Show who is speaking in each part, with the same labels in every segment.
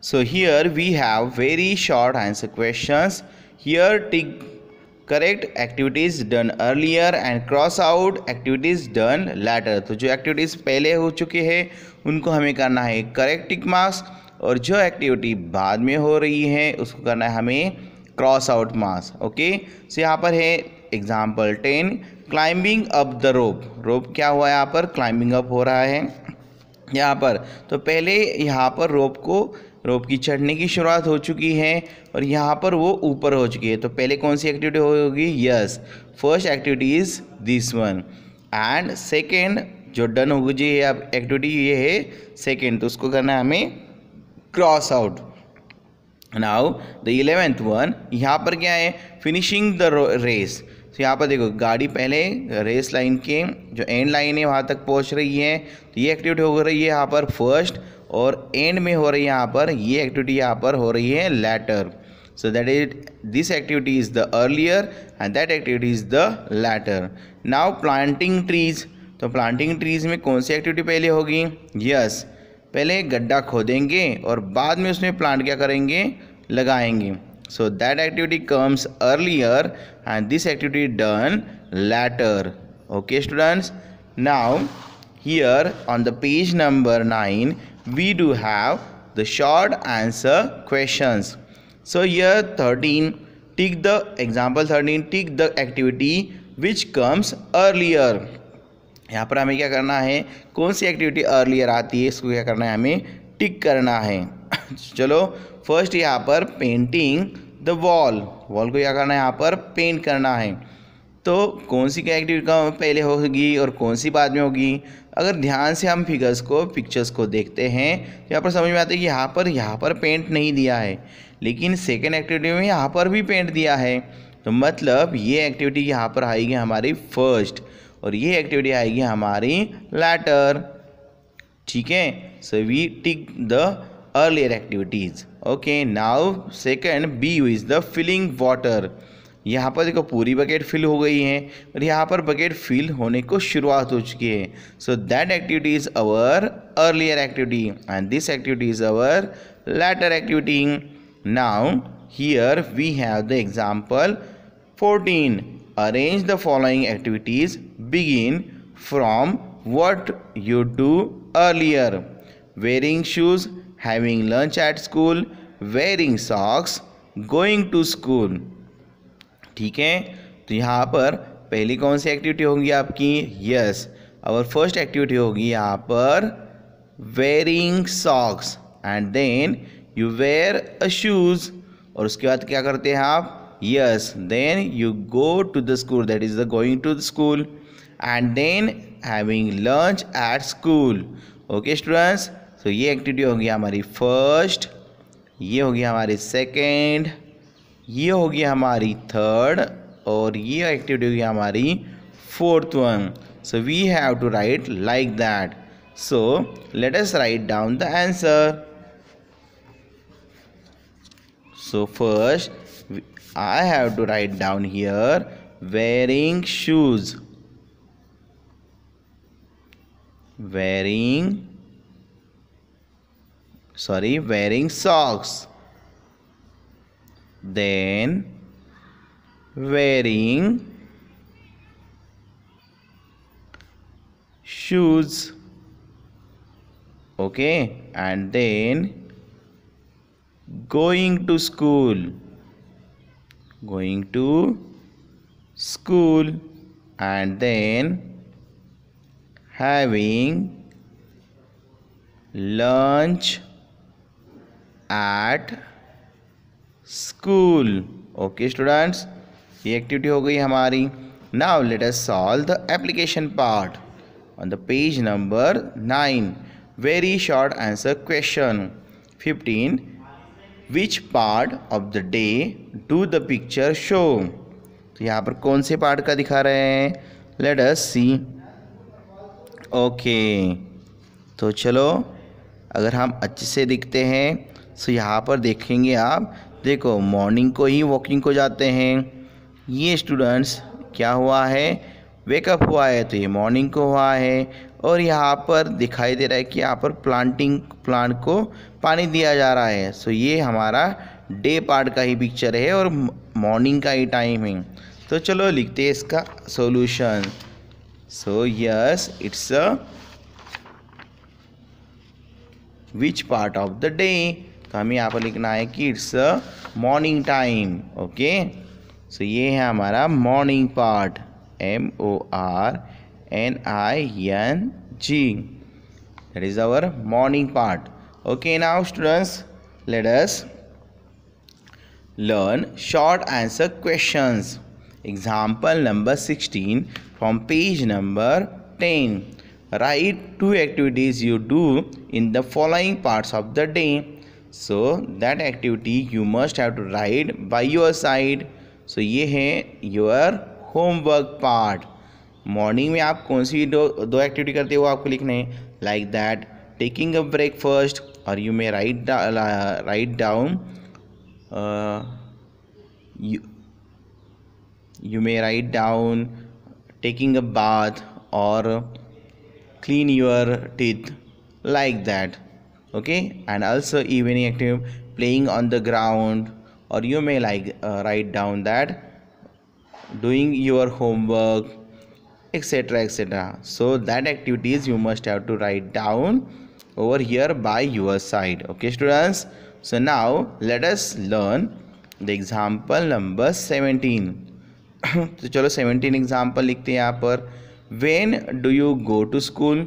Speaker 1: So here we have very short answer questions. Here tick correct activities done earlier and cross out activities done later. तो जो activities पहले हो चुके हैं उनको हमें करना है करेक्ट टिक मार्क्स, और जो एक्टिविटी बाद में हो रही है उसको करना है हमें cross out marks. Okay, so यहाँ पर है example 10 climbing up the rope. Rope क्या हुआ है यहाँ पर, क्लाइंबिंग अप हो रहा है यहाँ पर. तो पहले यहाँ पर रोप की चढ़ने की शुरुआत हो चुकी है और यहाँ पर वो ऊपर हो चुकी है. तो पहले कौन सी एक्टिविटी होगी, yes first activity is this one, and second जो डन होगी जी अब एक्टिविटी ये है सेकेंड, तो उसको करना है हमें cross out. Now the 11th one, यहाँ पर क्या है, फिनिशिंग द रेस. तो यहाँ पर देखो गाड़ी पहले रेस लाइन के जो एंड लाइन है वहाँ तक पहुँच रही है, तो ये एक्टिविटी हो रही है यहाँ पर फर्स्ट, और एंड में हो रही है यहाँ पर ये एक्टिविटी यहाँ पर हो रही है latter. So that is this activity is the earlier and that activity is the latter. Now planting trees. तो प्लांटिंग ट्रीज में कौन सी एक्टिविटी पहले होगी, यस पहले गड्ढा खोदेंगे और बाद में उसमें प्लांट क्या करेंगे, लगाएंगे. So that activity comes earlier and this activity done later. Okay students, now here on the page number 9 we do have the short answer questions. So here 13, tick the example 13, tick the activity which comes earlier. यहाँ पर हमें क्या करना है, कौन सी activity earlier आती है इसको क्या करना है, हमें टिक करना है. चलो फर्स्ट यहाँ पर पेंटिंग द वॉल को क्या करना है, यहाँ पर पेंट करना है. तो कौन सी क्या एक्टिविटी का पहले होगी और कौन सी बाद में होगी. अगर ध्यान से हम पिक्चर्स को देखते हैं तो यहाँ पर समझ में आता है कि यहाँ पर पेंट नहीं दिया है, लेकिन सेकेंड एक्टिविटी में यहाँ पर भी पेंट दिया है. तो मतलब ये एक्टिविटी यहाँ पर आएगी हमारी फर्स्ट और ये एक्टिविटी आएगी हमारी लैटर. ठीक है, so we tick the earlier activities. Okay, now second B is the filling water. यहाँ पर देखो पूरी बकेट फिल हो गई है और यहाँ पर बकेट फिल होने को शुरुआत हो चुकी है. So that activity is our earlier activity and this activity is our latter activity. Now here we have the example 14. Arrange the following activities. Begin from what you do earlier. Wearing shoes, having lunch at school, wearing socks, going to school. ठीक है, तो यहाँ पर पहली कौन सी activity होगी आपकी, यस आवर फर्स्ट एक्टिविटी होगी यहाँ पर wearing socks, and then you wear a shoes, और उसके बाद क्या करते हैं आप, yes then you go to the school, that is the going to the school, and then having lunch at school. Okay students, तो ये एक्टिविटी होगी हमारी फर्स्ट, ये होगी हमारी सेकेंड, ये होगी हमारी थर्ड, और ये एक्टिविटी होगी हमारी fourth one. So we have to write like that. So let us write down the answer. So first I have to write down here wearing shoes, wearing socks, then wearing shoes, okay, and then going to school, and then having lunch at school. Okay students, ये activity हो गई हमारी. Now let us solve the application part on the page number 9. Very short answer question 15. Which part of the day do the picture show. तो यहाँ पर कौन से part का दिखा रहे हैं, लेट अस सी. ओके, तो चलो अगर हम अच्छे से दिखते हैं तो यहाँ पर देखेंगे आप, देखो मॉर्निंग को ही वॉकिंग को जाते हैं. ये स्टूडेंट्स क्या हुआ है, वेकअप हुआ है, तो ये मॉर्निंग को हुआ है, और यहाँ पर दिखाई दे रहा है कि यहाँ पर प्लांट को पानी दिया जा रहा है। सो ये हमारा डे पार्ट का ही पिक्चर है और मॉर्निंग का ही टाइम है। तो चलो लिखते हैं इसका solution. So yes, it's a which part of the day. तो हमें यहाँ पर लिखना है कि it's a morning time. Okay, so ये है हमारा morning part, MORNING, that is our morning part. Okay, now students, let us learn short answer questions. Example number 16 from page number 10. Write 2 activities you do in the following parts of the day. So that activity you must have to write by your side. So ये है your homework part. Morning में आप कौन सी दो activity करते हो आपको लिखने हैं, like that taking a breakfast, और you may write down you may write down taking a bath or clean your teeth, like that. Okay, and also evening active playing on the ground, or you may write down that doing your homework, etc, etc. So that activities you must have to write down over here by your side. Okay students, so now let us learn the example number 17. तो चलो 17 example लिखते हैं यहाँ पर। When do you go to school?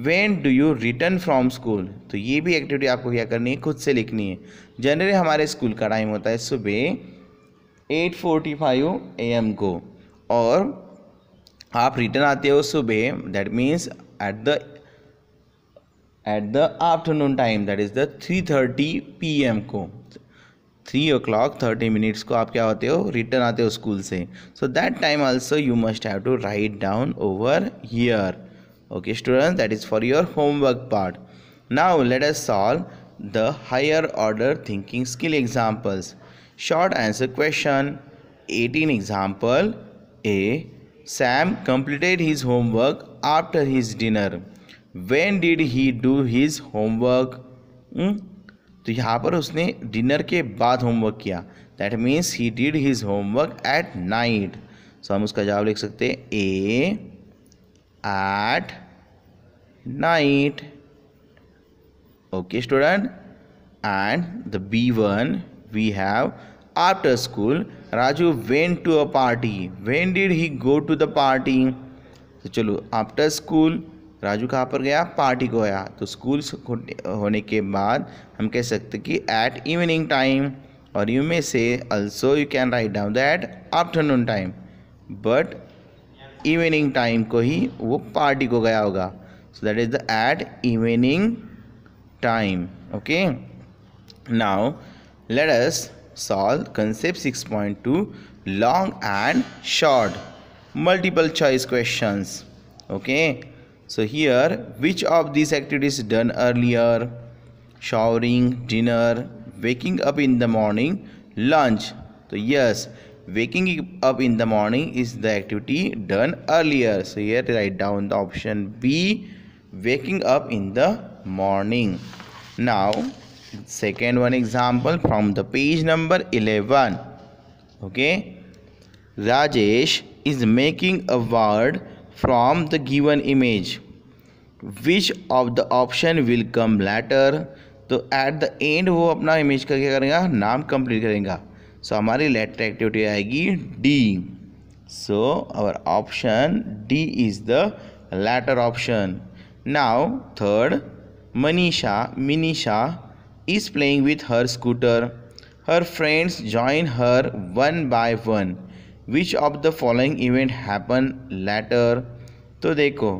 Speaker 1: When do you return from school? तो ये भी activity आपको क्या करनी है, खुद से लिखनी है। जनरली हमारे स्कूल का टाइम होता है सुबह 8:45 AM को, और आप रिटर्न आते हो सुबह, that means at the afternoon time, that is the 3:30 PM को, 3:30 को आप क्या होते हो, रिटर्न आते हो स्कूल से। So that time also you must have to write down over here. Okay student, that is for your homework part. Now let us solve the higher order thinking skill examples. Short answer question 18 example. A. Sam completed his homework after his dinner. When did he do his homework? तो यहाँ पर उसने dinner के बाद homework किया, that means he did his homework at night. So हम उसका जवाब लिख सकते हैं A at night. Okay student, and the B1 we have after school Raju went to a party. When did he go to the party? तो चलो after school Raju कहाँ पर गया, पार्टी को गया। तो स्कूल होने के बाद हम कह सकते कि एट इवनिंग टाइम, और you may say also you can write down that afternoon time, but evening time को ही वो पार्टी को गया होगा। So that is the at evening time. Okay, now let us solve concept 6.2 long and short multiple choice questions. Okay, so here which of these activities done earlier? Showering, dinner, waking up in the morning, lunch. So yes, waking up in the morning is the activity done earlier. So here write down the option B, waking up in the morning. Now second one example from the page number 11. Okay, Rajesh is making a word from the given image. Which of the option will come later? तो at the end वो अपना image का क्या करेगा, नाम complete करेगा। So हमारी latter activity आएगी D. So our option D is the latter option. Now third, Minisha is playing with her scooter. Her friends join her one by one. Which of the following event happen later? तो देखो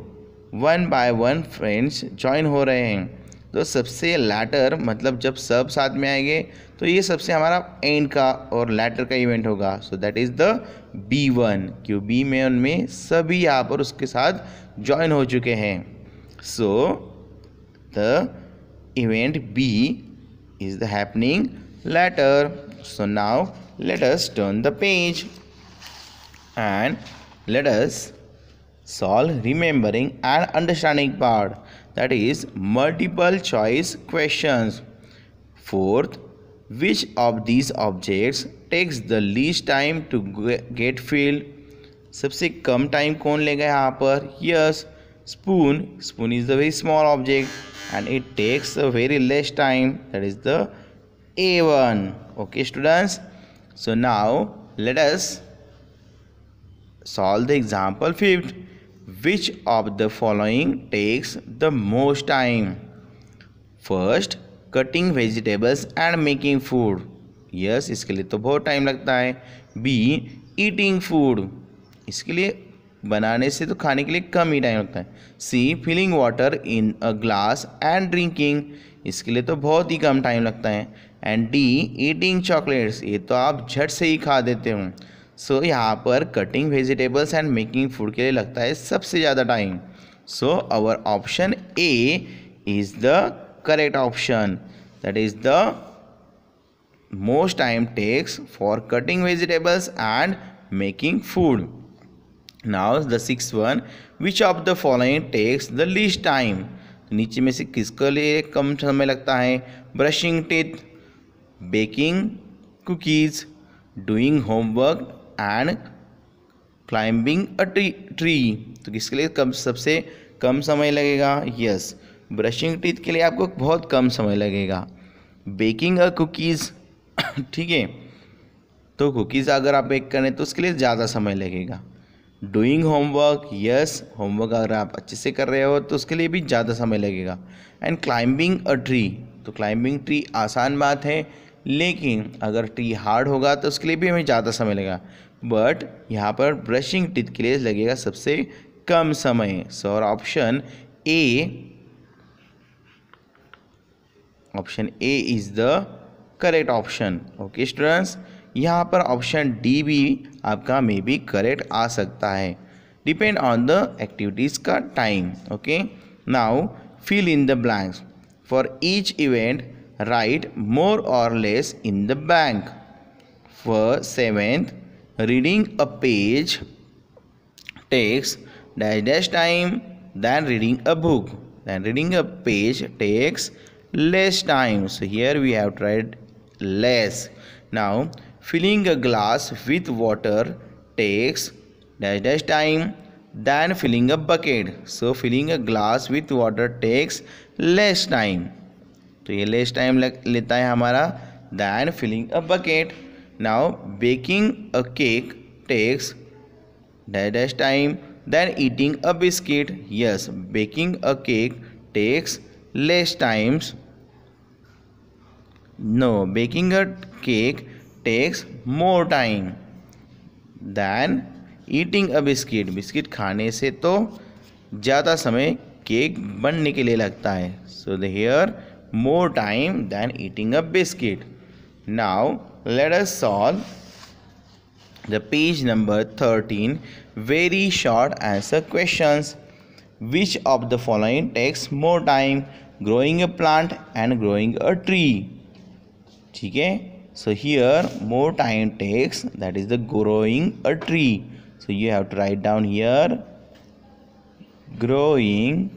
Speaker 1: one by one friends join हो रहे हैं, तो सबसे letter मतलब जब सब साथ में आएंगे तो ये सबसे हमारा एंड का और लैटर का इवेंट होगा। So that is the B1, क्यों बी में उनमें सभी यहाँ पर उसके साथ ज्वाइन हो चुके हैं। So the event B is the happening later. So now let us turn the page and let us solve remembering and understanding part, that is multiple choice questions. Fourth, which of these objects takes the least time to get filled? सबसे कम time कौन लेगा यहाँ पर? Yes, spoon. Spoon is the very small object and it takes a very less time, that is the A1. Okay students, so now let us solve the example fifth. Which of the following takes the most time? First, cutting vegetables and making food. Yes, इसके लिए तो बहुत time लगता है. B, eating food. इसके लिए बनाने से तो खाने के लिए कम ही टाइम लगता है. C, filling water in a glass and drinking. इसके लिए तो बहुत ही कम टाइम लगता है. And D, eating chocolates. ये तो आप झट से ही खा देते हो. सो यहाँ पर cutting vegetables and making food के लिए लगता है सबसे ज़्यादा time. So our option A is the correct option, that is the most time takes for cutting vegetables and making food. Now the sixth one, which of the following takes the least time? नीचे में से किसके लिए कम समय लगता है? Brushing teeth, baking cookies, doing homework and climbing a tree. तो किसके लिए सबसे कम समय लगेगा? यस, ब्रशिंग टीथ के लिए आपको बहुत कम समय लगेगा. बेकिंग अ कुकीज़, ठीक है, तो कुकीज़ अगर आप बेक करें तो उसके लिए ज़्यादा समय लगेगा. डूइंग होमवर्क, यस, होमवर्क अगर आप अच्छे से कर रहे हो तो उसके लिए भी ज़्यादा समय लगेगा. एंड क्लाइंबिंग अ ट्री, तो क्लाइंबिंग ट्री आसान बात है, लेकिन अगर ट्री हार्ड होगा तो उसके लिए भी हमें ज़्यादा समय लगेगा. बट यहाँ पर ब्रशिंग टीथ के लिए लगेगा सबसे कम समय. So option A, option A is the correct option. Okay students, यहाँ पर ऑप्शन डी भी आपका मे बी करेक्ट आ सकता है, डिपेंड ऑन द एक्टिविटीज़ का time. Okay, now fill in the blanks. For each event write more और less in the bank. For seventh, reading a page takes dash dash time than reading a book. Then reading a page takes less time, so here we have tried less. Now filling a glass with water takes dash dash time than filling a bucket. So filling a glass with water takes less time, तो ये less time लेता है हमारा than filling a bucket. Now baking a cake takes dash dash time than eating a biscuit. Yes, baking a cake takes less times. No, baking a cake takes more time than eating a biscuit. Biscuit खाने से तो ज़्यादा समय cake बनने के लिए लगता है. So the here more time than eating a biscuit. Now let us solve the page number 13 very short answer questions. Which of the following takes more time? Growing a plant and growing a tree. ठीक है, so here more time takes, that is the growing a tree. So you have to write down here growing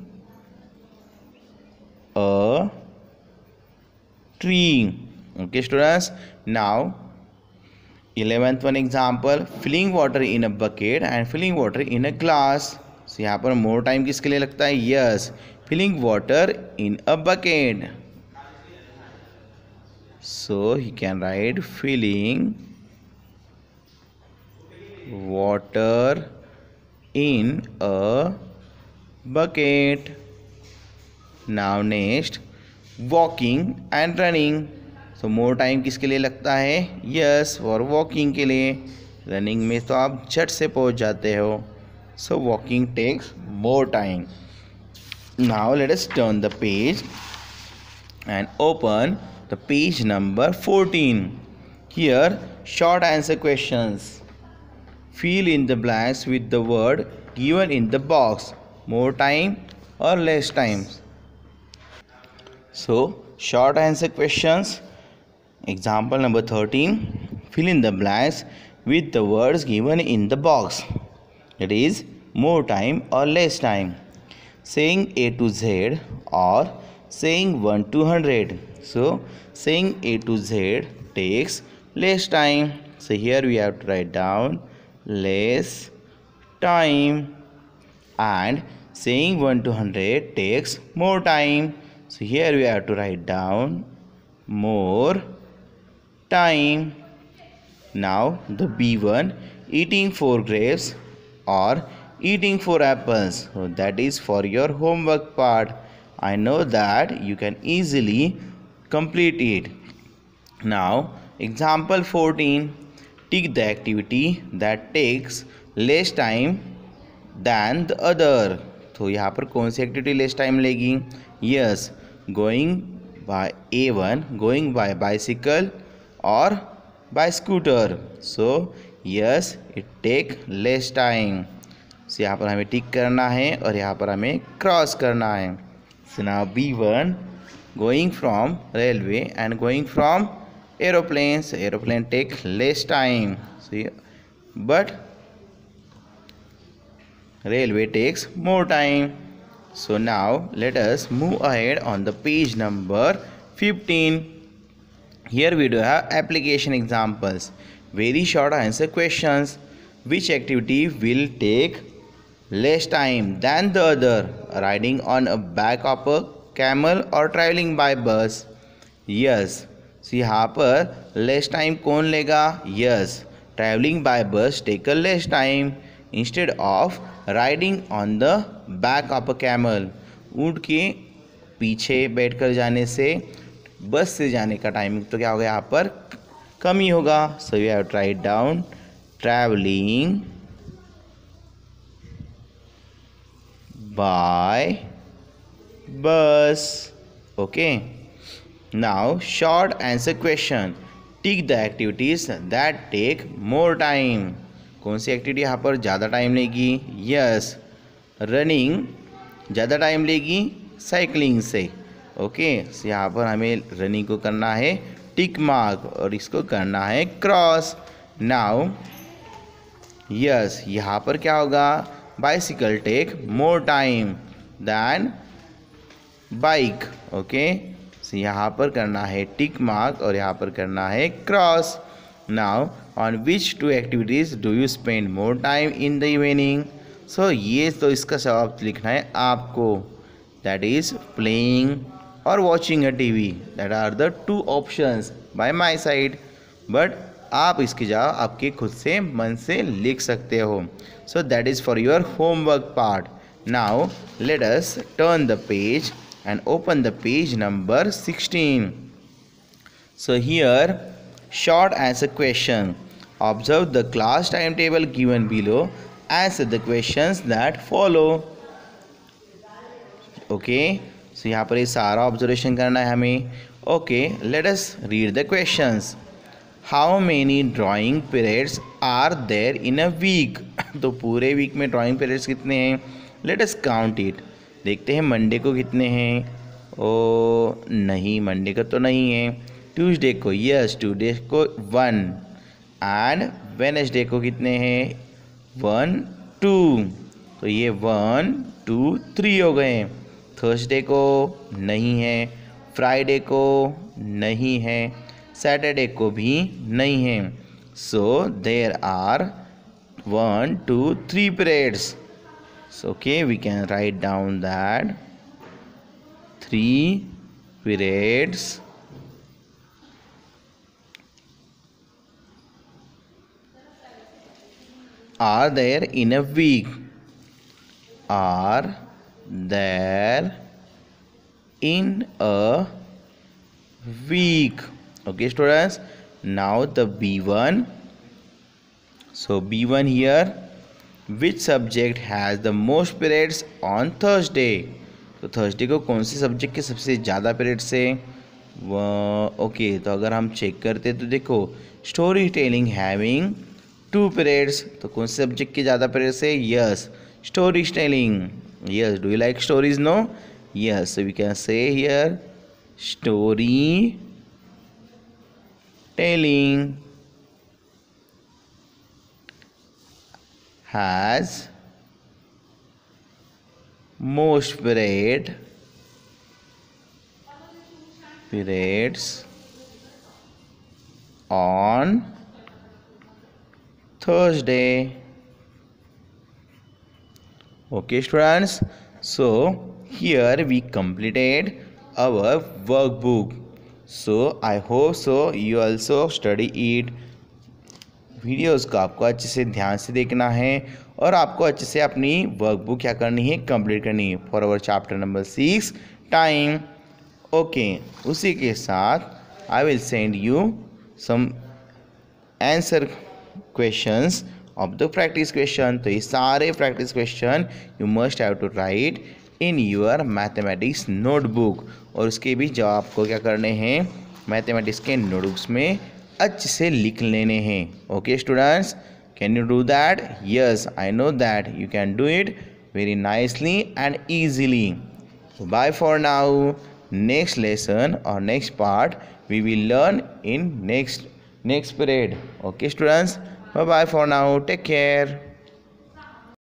Speaker 1: a tree. Okay students, now 11th one example, filling water in a bucket and filling water in a glass. So यहाँ पर more time किसके लिए लगता है? Yes, filling water in a bucket. So he can write filling water in a bucket. Now next, walking and running. तो more time किसके लिए लगता है? यस, फॉर वॉकिंग के लिए. रनिंग में तो आप झट से पहुंच जाते हो. So walking takes more time. Now let us turn the page and open the page number 14. Here short answer questions. Fill in the blanks with the word given in the box. More time और less time. So short answer questions. Example number 13, fill in the blanks with the words given in the box. That is more time or less time. Saying A to Z or saying 1 to 100. So saying A to Z takes less time. So here we have to write down less time, and saying 1 to 100 takes more time. So here we have to write down more time. Now the B1, eating 4 grapes or eating 4 apples. So that is for your homework part. I know that you can easily complete it. Now example 14, tick the activity that takes less time than the other. तो यहाँ पर कौन सी activity less time लेगी? Yes, going by A1, going by bicycle और by scooter. So yes, it take less time. So यहाँ पर हमें टिक करना है और यहाँ पर हमें क्रॉस करना है. So now B1, going from railway and going from aeroplane. Aeroplane take less time, but railway takes more time. So now let us move ahead on the page number 15. Here we do have application examples, very short answer questions. Which activity will take less time than the other? Riding on a back of a camel or traveling by bus? Yes. So यहाँ पर less time कौन लेगा? Yes, traveling by bus take a less time instead of riding on the back of a camel. ऊँट के पीछे बैठकर जाने से बस से जाने का टाइमिंग तो क्या होगा यहाँ पर कम ही होगा. So you have to write down travelling by bus. Okay, now short answer question, tick the activities that take more time. कौन सी एक्टिविटी यहाँ पर ज़्यादा टाइम लेगी? यस, रनिंग ज़्यादा टाइम लेगी साइकिलिंग से. ओके, सो यहाँ पर हमें रनिंग को करना है टिक मार्क और इसको करना है क्रॉस. नाउ यस, यहाँ पर क्या होगा? Bicycle take more time than bike. Okay, so यहाँ पर करना है टिक मार्क और यहाँ पर करना है cross. Now on which two activities do you spend more time in the evening? So ये तो इसका जवाब लिखना है आपको. That is playing or watching a TV. That are the two options by my side. But आप इसकी जवाब आपके खुद से मन से लिख सकते हो. So that is for your homework part. Now let us turn the page and open the page number 16. So here, short answer question. Observe the class timetable given below. Answer the questions that follow. Okay, so यहाँ पर ये सारा observation करना है हमें. Okay, let us read the questions. How many drawing periods are there in a week? तो पूरे week में ड्राइंग पीरियड्स कितने हैं? Let us count it. देखते हैं मंडे को कितने हैं. ओ नहीं, मंडे का तो नहीं है. ट्यूसडे को, यस, ट्यूसडे को 1. एंड वेडनेसडे को कितने हैं? 1, 2. तो ये 1, 2, 3 हो गए. थर्सडे को नहीं है, फ्राइडे को नहीं है, सैटरडे को भी नहीं है. So there are 1, 2, 3 periods. So okay, we can write down that 3 periods are there in a week. Are there in a week. Okay students, now the B1. So B1 here, which subject has the most periods on Thursday? तो Thursday को कौन से subject के सबसे ज़्यादा periods है? Okay, तो अगर हम चेक करते तो देखो, स्टोरी टेलिंग हैविंग 2 periods. तो कौन से सब्जेक्ट के ज़्यादा पीरियड्स है? Yes, story telling. Yes, do you like stories? No? Yes, so we can say here story telling has most periods on Thursday. Okay students, so here we completed our workbook. So I hope so you also study it. Videos को आपको अच्छे से ध्यान से देखना है और आपको अच्छे से अपनी वर्कबुक क्या करनी है, कंप्लीट करनी है for our chapter number 6 time. Okay, उसी के साथ I will send you some answer questions of the practice question. तो ये सारे practice question you must have to write in your mathematics notebook. और उसके भी जवाब आपको क्या करने हैं, मैथमेटिक्स के नोटबुक्स में अच्छे से लिख लेने हैं. Okay students, can you do that? Yes, I know that you can do it very nicely and easily. Bye for now. Next lesson और next part we will learn in next period. Okay students, bye bye for now, take care.